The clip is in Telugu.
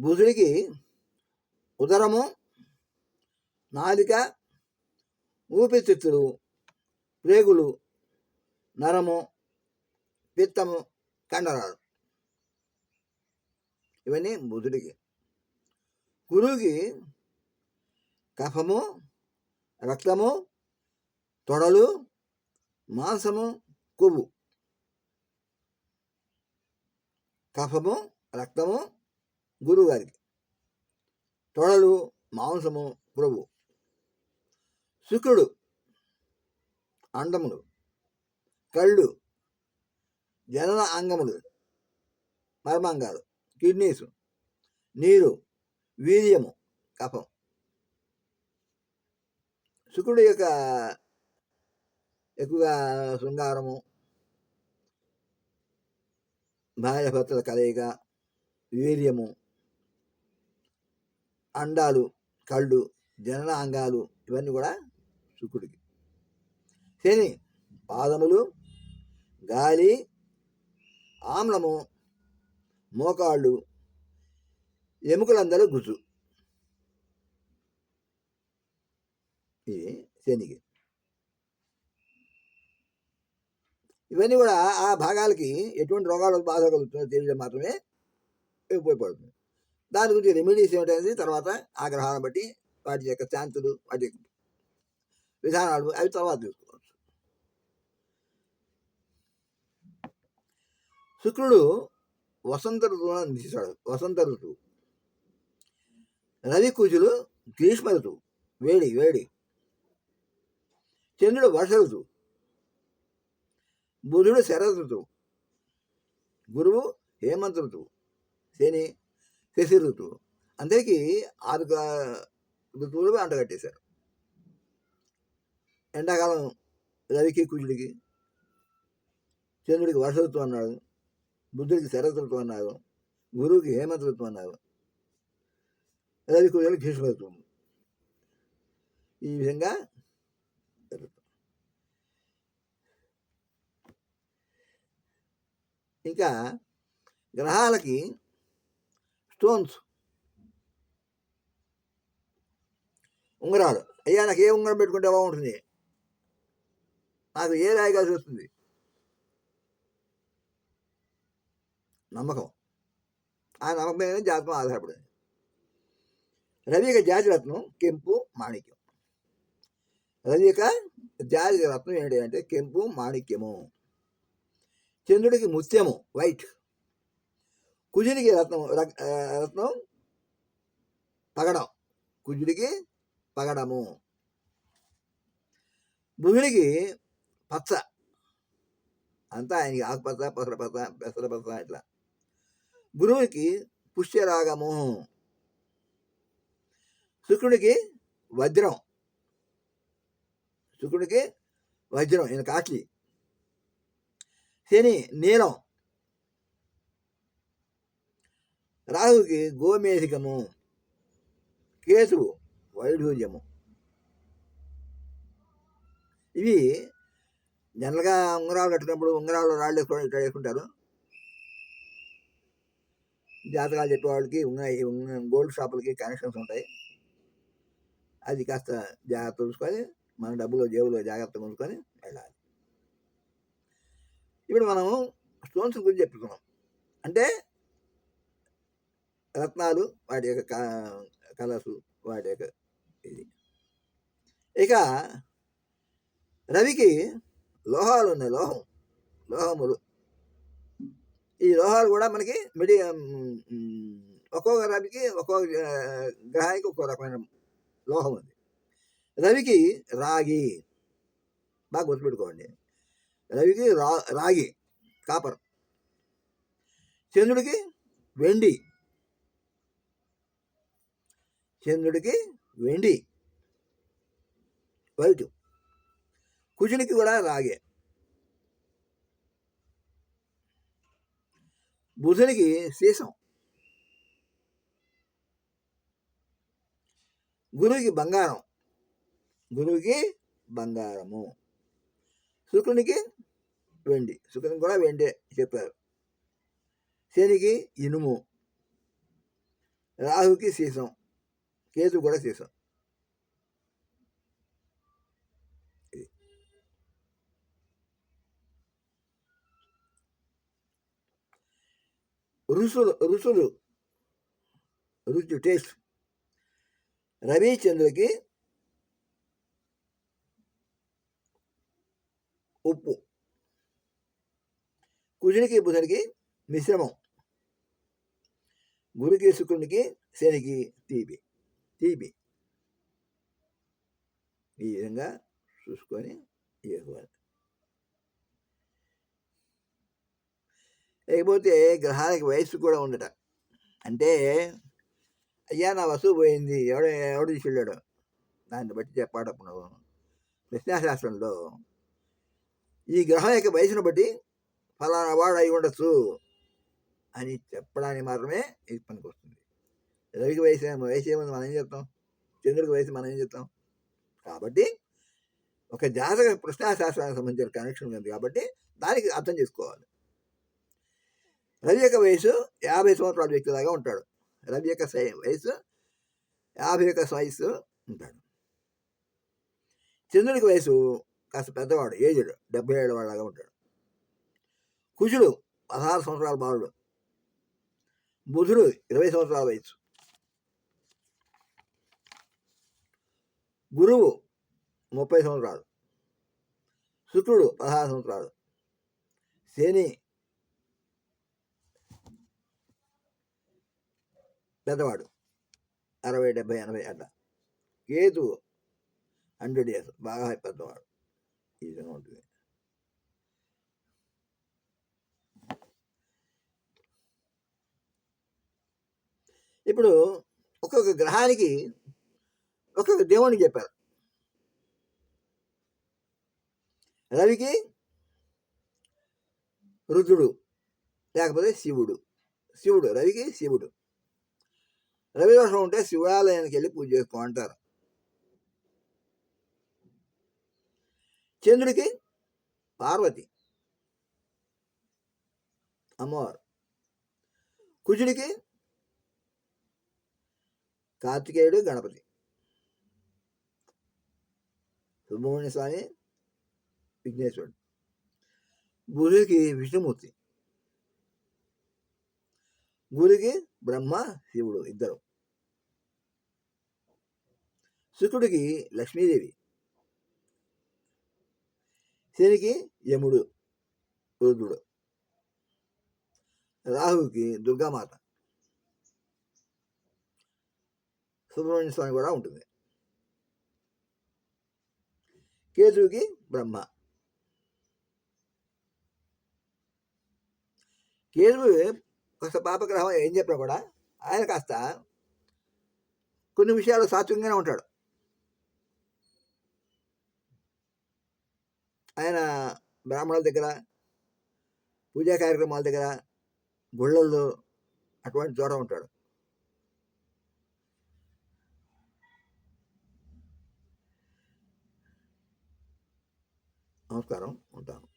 బుధుడికి ఉదరము, నాలిక, ఊపిరితిత్తులు, ప్రేగులు, నరము, పిత్తము, కండరాలు, ఇవన్నీ బుధుడికి. గురువుకి కఫము, రక్తము, తొడలు, మాంసము, కొవ్వు. కఫము, రక్తము గురువు గారికి, తొడలు, మాంసము, కొవ్వు. శుక్రుడు అండములు, కళ్ళు, జనన అంగములు, మర్మాంగాలు, కిడ్నీసు, నీరు, వీర్యము, కఫం. శుక్రుడు యొక్క ఎక్కువగా శృంగారము, భార్యాభర్తల కలయిక, వీర్యము, అండాలు, కళ్ళు, జనన అంగాలు, ఇవన్నీ కూడా శుక్రుడికి. శని పాదములు, గాలి, ఆమ్లము, మోకాళ్ళు, ఎముకలందరూ గుజు. ఇది శనికి. ఇవన్నీ కూడా ఆ భాగాలకి ఎటువంటి రోగాలు బాధ కలుగుతుందో తెలియడం మాత్రమే ఉపయోగపడుతుంది. దాని గురించి రెమెడీస్ ఏమిటనేది తర్వాత ఆ గ్రహాలను బట్టి వాటి యొక్క శాంతులు, వాటి యొక్క విధానాలు అవి తర్వాత చూసుకోవచ్చు. శుక్రుడు వసంత ఋతువులను తీశాడు. వసంత ఋతువు. రవి కుజులు గ్రీష్మ ఋతువు, వేడి వేడి. చంద్రుడు వర్ష ఋతువు, బుధుడు శరద్ ఋతువు, గురువు హేమంత ఋతువు, శని శశి ఋతువు. అందరికీ 6 ఋతువులు అంటగట్టేశారు. ఎండాకాలం రవికి కుజుడికి, చంద్రుడికి వర్ష ఋతువు అన్నాడు, బుద్ధుడికి శరద్ ఋతువు అన్నారు, గురువుకి హేమంత ఋతువు అన్నారు, రవి కుజుడికి గ్రీష్మ ఋతువు. ఈ విధంగా ఇంకా గ్రహాలకి స్టోన్స్, ఉంగరాలు. అయ్యా నాకు ఏ ఉంగరం పెట్టుకుంటే బాగుంటుంది, నాకు ఏ రాయి కలిసి వస్తుంది, నమ్మకం. ఆ నమ్మకం మీద జాతకం ఆధారపడింది. రవి యొక్క జాతి రత్నం కెంపు, మాణిక్యం. రవి యొక్క జాతి రత్నం ఏంటి అంటే కెంపు, మాణిక్యము. చంద్రుడికి ముత్యము, వైట్. కుజుడికి రత్నం పగడం, కుజుడికి పగడము. బుధుడికి పచ్చ, అంతా ఆయనకి ఆకుపచ్చ, పెసరపచ్చ, పెసరపచ్చ ఇట్లా. గురువుకి పుష్యరాగము. శుక్రుడికి వజ్రం, శుక్రుడికి వజ్రం, ఈయన కాస్ట్లీ. శని నీలం. రాహుకి గోమేధికము, కేతువు వైఢూర్యము. ఇవి జనరల్గా ఉంగరాలు కట్టినప్పుడు ఉంగరాలు రాళ్ళు వేసుకుంటారు. జాతకాలు చెప్పే వాళ్ళకి గోల్డ్ షాపులకి కనెక్షన్స్ ఉంటాయి. అది కాస్త జాగ్రత్త చూసుకొని మన డబ్బులో జేబులో జాగ్రత్తగా ఉంచుకొని వెళ్ళాలి. ఇప్పుడు మనం స్టోన్స్ గురించి చెప్పుకున్నాం. అంటే రత్నాలు, వాటి యొక్క కలర్సు, వాటి యొక్క ఇది. ఇక రవికి లోహాలు ఉన్నాయి, లోహములు. ఈ లోహాలు కూడా మనకి ఒక్కొక్క రవికి ఒక్కొక్క గ్రహానికి ఒక్కొక్క రకమైన లోహం ఉంది. రవికి రాగి, బాగా గుర్తుపెట్టుకోండి. రవికి రాగి, కాపర్. చంద్రుడికి వెండి, చంద్రుడికి వెండి వైట్. కుజుడికి కూడా రాగే. బుధుడికి సీసం. గురువుకి బంగారం, గురువుకి బంగారము. శుక్రునికి వెండి, శుక్రునికి కూడా వెండే చెప్పారు. శనికి ఇనుము. రాహుకి సీసం, కేతు కూడా సీసం. ఇది రుచులు రుచి టేస్ట్. రవి చంద్రుడికి ఉప్పు, కుజుడికి బుధుడికి మిశ్రమం, గురికి శుక్రునికి శనికి తీపి. ఈ విధంగా చూసుకొని చేసుకోవాలి. లేకపోతే గ్రహానికి వయస్సు కూడా ఉండట. అంటే అయ్యా నా వస్తువు పోయింది, ఎవడు తీసుకెళ్ళాడు, దాన్ని బట్టి చెప్పాడప్పుడు ప్రశ్నాశాస్త్రంలో ఈ గ్రహం యొక్క వయసును బట్టి ఫలానా వాడు అయి ఉండొచ్చు అని చెప్పడానికి మాత్రమే ఇది పనికి వస్తుంది. రవికి వయసు ఏముంది మనం ఏం చెప్తాం, చంద్రుడికి వయసు మనం ఏం చెప్తాం. కాబట్టి ఒక జాతక ప్రశ్నాశాస్త్రానికి సంబంధించిన కనెక్షన్ ఉంది కాబట్టి దానికి అర్థం చేసుకోవాలి. రవి యొక్క వయసు 50 సంవత్సరాల వ్యక్తిలాగా ఉంటాడు. రవి యొక్క వయసు 50 వయసు ఉంటాడు. చంద్రుడికి వయసు కాస్త పెద్దవాడు, ఏజ్డ్, 77 వాళ్ళలాగా ఉంటాడు. కుజుడు 16 సంవత్సరాల బాలుడు. బుధుడు 20 సంవత్సరాల వయసు. గురువు 30 సంవత్సరాలు. శుక్రుడు 16 సంవత్సరాలు. శని పెద్దవాడు, 60, 70, 80 అట్లా. కేతువు 100 years, బాగా పెద్దవాడు. ఈ విధంగా ఉంటుంది. ఇప్పుడు ఒక్కొక్క గ్రహానికి ఒక్కొక్క దేవుడిని చెప్పారు. రవికి రుద్రుడు, లేకపోతే శివుడు. రవికి శివుడు. రవి దోషం ఉంటే శివాలయానికి వెళ్ళి పూజ చేసుకో అంటారు. చంద్రుడికి పార్వతి అమ్మవారు. కుజుడికి కార్తికేయుడు, గణపతి. సుబ్రహ్మణ్య స్వామి, విఘ్నేశ్వరుడు. బుధుడికి విష్ణుమూర్తి. గురికి బ్రహ్మ, శివుడు ఇద్దరు. శుక్రుడికి లక్ష్మీదేవి. శనికి యముడు, రుద్రుడు. రాహుకి దుర్గామాత. సుబ్రహ్మణ్య స్వామి కూడా ఉంటుంది. కేతువుకి బ్రహ్మ. కేతువు కాస్త పాపగ్రహం ఏం చెప్పినా కూడా ఆయన కాస్త కొన్ని విషయాలు సాత్వికంగానే ఉంటాడు. ఆయన బ్రాహ్మణుల దగ్గర, పూజా కార్యక్రమాల దగ్గర, గుళ్ళల్లో అటువంటి చోట ఉంటాడు. నమస్కారం, ఉంటాను.